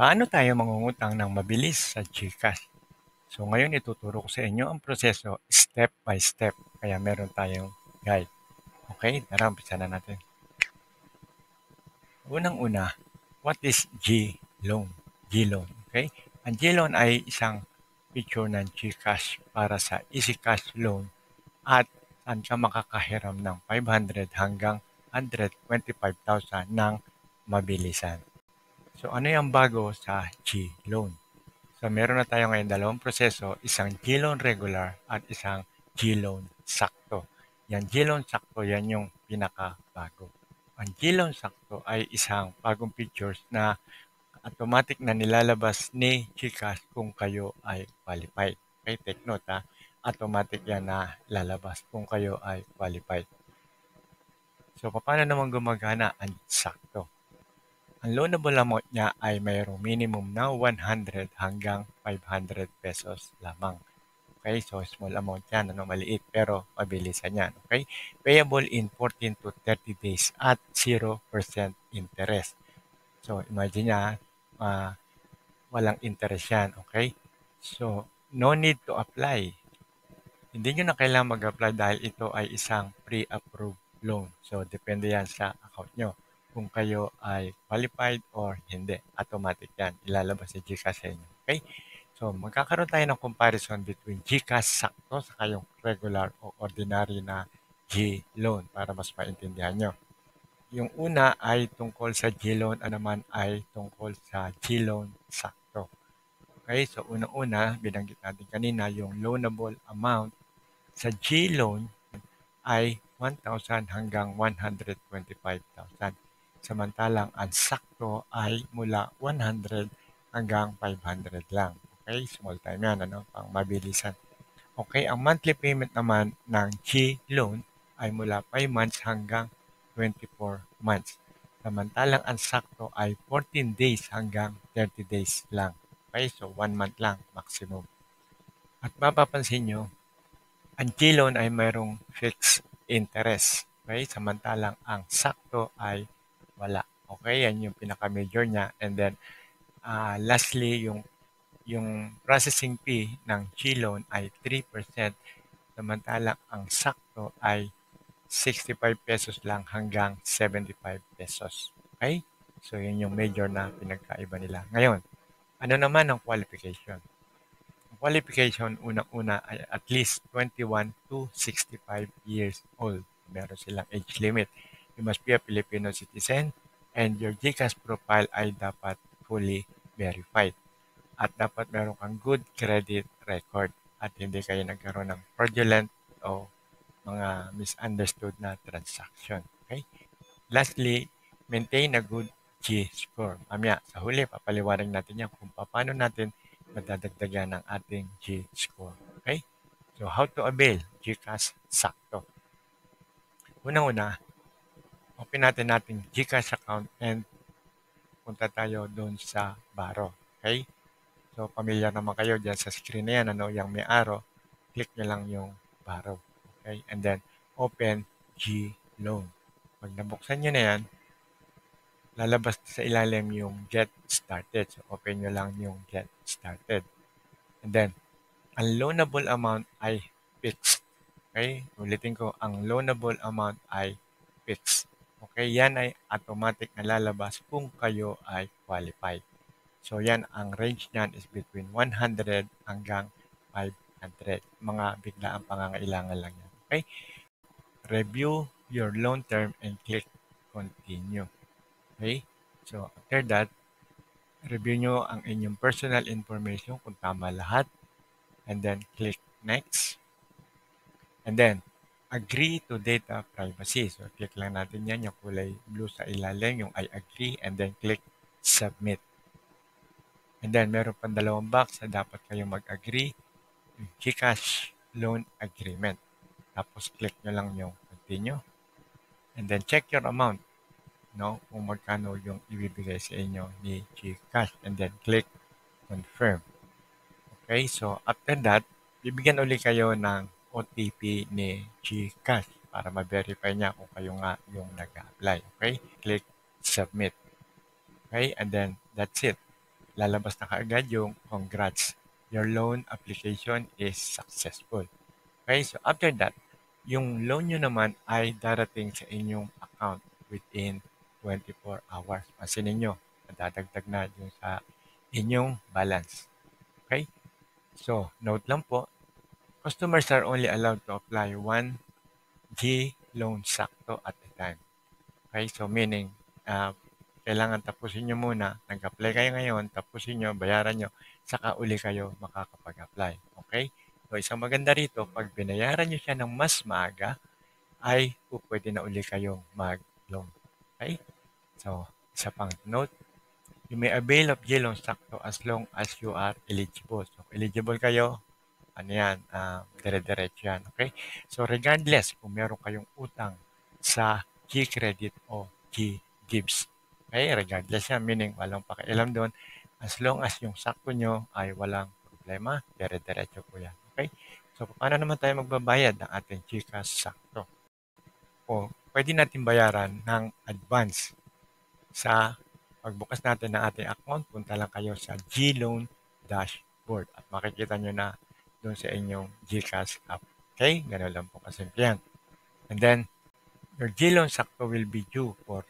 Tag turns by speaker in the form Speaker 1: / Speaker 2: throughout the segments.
Speaker 1: Paano tayo mangungutang ng mabilis sa GCash? So ngayon ituturo ko sa inyo ang proseso step by step. Kaya meron tayong guide. Okay, tara umpisa na natin. Unang-una, what is G-Loan? G-Loan, okay? Ang G-Loan ay isang feature ng GCash para sa Easy Cash Loan at saan ka makakahiram ng 500 hanggang 125,000 ng mabilisan. So ano yung bago sa G-Loan? So meron na tayo ngayon dalawang proseso, isang G-loan regular at isang G-loan sakto. Yan G-loan sakto, yan yung pinakabago. Ang G-loan sakto ay isang bagong features na automatic na nilalabas ni GCash kung kayo ay qualified. Okay, take note ha. Automatic yan na lalabas kung kayo ay qualified. So paano naman gumagana ang sakto? Ang loanable amount niya ay mayroong minimum na 100 hanggang 500 pesos lamang. Okay, so small amount yan, maliit pero mabilisan yan. Okay, payable in 14 to 30 days at 0% interest. So imagine niya, walang interest yan. Okay, so no need to apply. Hindi nyo na kailangan mag-apply dahil ito ay isang pre-approved loan. So, depende yan sa account nyo. Kung kayo ay qualified or hindi. Automatic yan. Ilalabas si GCash sa inyo. Okay? So, magkakaroon tayo ng comparison between GCash sakto sa kayong regular o ordinary na G-loan para mas maintindihan nyo. Yung una ay tungkol sa G-loan, naman ay tungkol sa G-loan sakto. Okay, so unang-una, binanggit natin kanina yung loanable amount sa G-loan ay 1,000 hanggang 125,000. Samantalang ang sakto ay mula 100 hanggang 500 lang. Okay, small time yan, pang mabilisan. Okay, ang monthly payment naman ng G-loan ay mula 5 months hanggang 24 months. Samantalang ang sakto ay 14 days hanggang 30 days lang. Okay, so 1 month lang maximum. At mapapansin nyo, ang G-loan ay mayroong fixed interest. Okay? Samantalang ang sakto ay wala. Okay? Yan yung pinaka-major niya. And then, lastly, yung processing fee ng G-loan ay 3%. Samantalang ang sakto ay 65 pesos lang hanggang 75 pesos. Okay? So, yun yung major na pinagkaiba nila. Ngayon, ano naman ang qualification? Qualification, unang-una ay at least 21 to 65 years old. Meron silang age limit. You must be a Filipino citizen and your GCash profile ay dapat fully verified. At dapat meron kang good credit record at hindi kayo nagkaroon ng fraudulent o mga misunderstood na transaction. Okay? Lastly, maintain a good G-score. Mamaya, sa huli, papaliwanag natin yan kung paano natin madadagdagan ng ating G-score. Okay? So, how to avail GCash sakto. Unang-una, open natin nating GCash account and punta tayo doon sa Baro. Okay? So, pamilyar naman kayo dyan sa screen na yan, yung may arrow, click nyo lang yung Baro. Okay? And then, open G-Loan. Pag nabuksan nyo na yan, lalabas sa ilalim yung Get Started. So, open nyo lang yung Get Started. And then, ang loanable amount ay fixed. Okay? Ulitin ko, ang loanable amount ay fixed. Okay? Yan ay automatic na lalabas kung kayo ay qualified. So, yan, ang range niyan is between 100 hanggang 500. Mga biglaang pangangailangan lang yan. Okay? Review your loan term and click continue. Okay? So, after that, review nyo ang inyong personal information kung tama lahat. And then, click next. And then, agree to data privacy. So, click lang natin yan, yung kulay blue sa ilalim, yung I agree, and then click submit. And then, meron pang dalawang box na dapat kayong mag-agree, yung GCash loan agreement. Tapos, click nyo lang yung continue. And then, check your amount. Kung magkano yung ibibigay sa inyo ni GCash. And then, click confirm. Okay, so after that, bibigyan uli kayo ng OTP ni GCash para ma-verify niya kung kayo nga yung nag-apply. Okay, click submit. Okay, and then that's it. lalabas na kaagad yung congrats. Your loan application is successful. Okay, so after that, yung loan nyo naman ay darating sa inyong account within 24 hours. Pansinin nyo, madadagdag na yung sa inyong balance. Okay? So, note lang po, customers are only allowed to apply one G loan sakto at a time. Okay? So, meaning, kailangan tapusin nyo muna. Nag-apply kayo ngayon, tapusin nyo, bayaran nyo, saka uli kayo makakapag-apply. Okay? So, isang maganda rito, pag binayaran nyo siya ng mas maaga, ay pwede na uli kayong mag-loan. Okay? So, isa pang note, you may avail of G-loan sakto as long as you are eligible. So, eligible kayo, ano yan, dire-diretso yan. Okay? So, regardless kung meron kayong utang sa G-credit o G-gives. Okay? Regardless yan, meaning walang pakialam doon. As long as yung sakto nyo ay walang problema, dire-diretso po yan. Okay? So, paano naman tayo magbabayad ng ating GCash sakto? O, pwede natin bayaran ng advance sa pagbukas natin ng ating account. Punta lang kayo sa G-Loan dashboard at makikita nyo na doon sa inyong GCash app. Okay? Ganun lang po kasimple yan. And then, your G-Loan sakto will be due for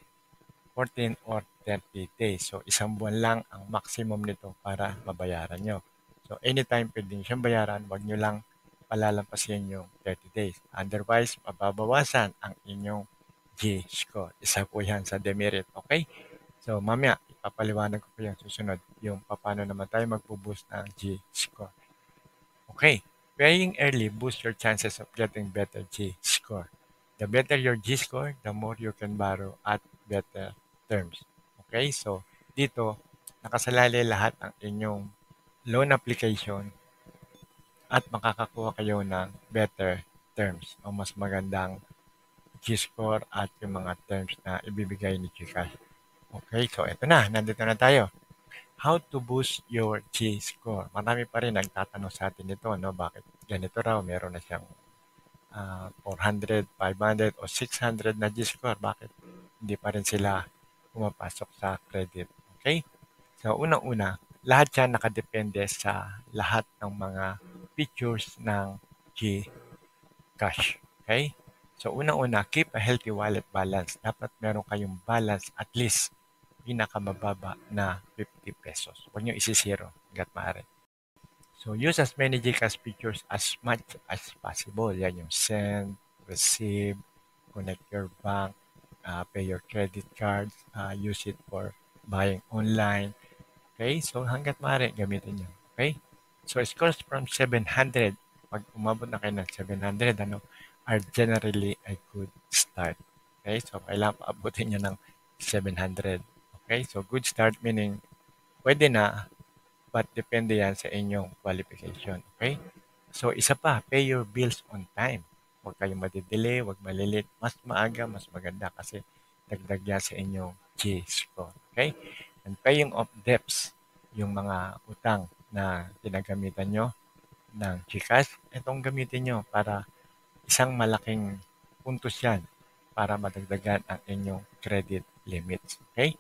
Speaker 1: 14 or 30 days. So, isang buwan lang ang maximum nito para mabayaran nyo. So, anytime pwede nyo siyang bayaran, wag nyo lang palalampasin yung 30 days. Otherwise, mababawasan ang inyong G-score. Isa po yan sa demerit. Okay? So, mamaya, ipapaliwanag ko po yung susunod, yung paano naman tayo magpo-boost ng G-score. Okay. Paying early boosts your chances of getting better G-score. The better your G-score, the more you can borrow at better terms. Okay? So, dito, nakasalalay lahat ang inyong loan application at makakakuha kayo ng better terms o mas magandang G-score at yung mga terms na ibibigay ni GCash. Okay, so ito na, nandito na tayo. How to boost your G-score? Marami pa rin nagtatanong sa atin nito, no? Bakit ganito raw? Meron na siyang 400, 500 o 600 na G-score. Bakit hindi pa rin sila pumapasok sa credit? Okay? So, unang-una, lahat yan nakadepende sa lahat ng mga features ng GCash. Okay? So, unang-una, keep a healthy wallet balance. Dapat meron kayong balance at least pinakamababa na 50 pesos. Huwag nyo isi-zero hanggat maaari. So, use as many GCash features as much as possible. Yan yung send, receive, connect your bank, pay your credit cards, use it for buying online. Okay? So, hanggat maaari, gamitin nyo. Okay? So, scores from 700, pag umabot na kayo ng 700, are generally a good start. Okay? So, kailangan paabutin nyo ng 700. Okay? So, good start meaning pwede na, but depende yan sa inyong qualification. Okay? So, isa pa, pay your bills on time. Huwag kayong madidelay, huwag malilit. Mas maaga, mas maganda kasi dagdag yan sa inyong G-score. Okay? And paying off debts, yung mga utang na ginagamitan nyo ng GCash, itong gamitin nyo para isang malaking puntos yan para madagdagan ang inyong credit limits. Okay?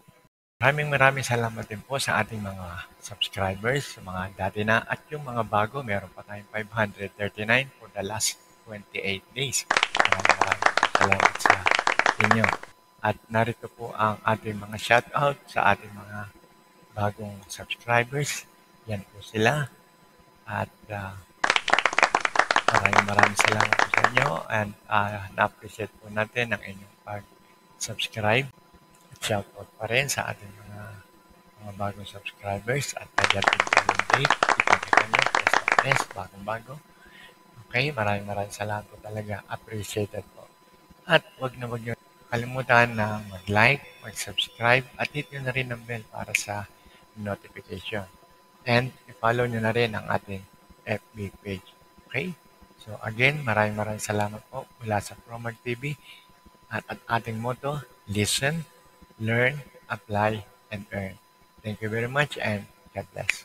Speaker 1: Maraming salamat din po sa ating mga subscribers, sa mga dati na at yung mga bago, meron pa tayong 539 for the last 28 days. Maraming salamat sa inyo. At narito po ang ating mga shoutout sa ating mga bagong subscribers. Yan po sila. At maraming salamat po sa inyo and na-appreciate po natin ang inyong pag-subscribe. Shoutout pa rin sa ating mga bagong subscribers at pagdating pa yung date. Ipagkita nyo, press, bagong-bago. Okay, maraming salamat po talaga. Appreciated po. At wag nyo kalimutan na mag-like, mag-subscribe at hit nyo na rin ang bell para sa notification. And i-follow nyo na rin ang ating FB page. Okay? So again, maraming salamat po mula sa Promart TV at ating motto, listen, learn, apply, and earn. Thank you very much and God bless.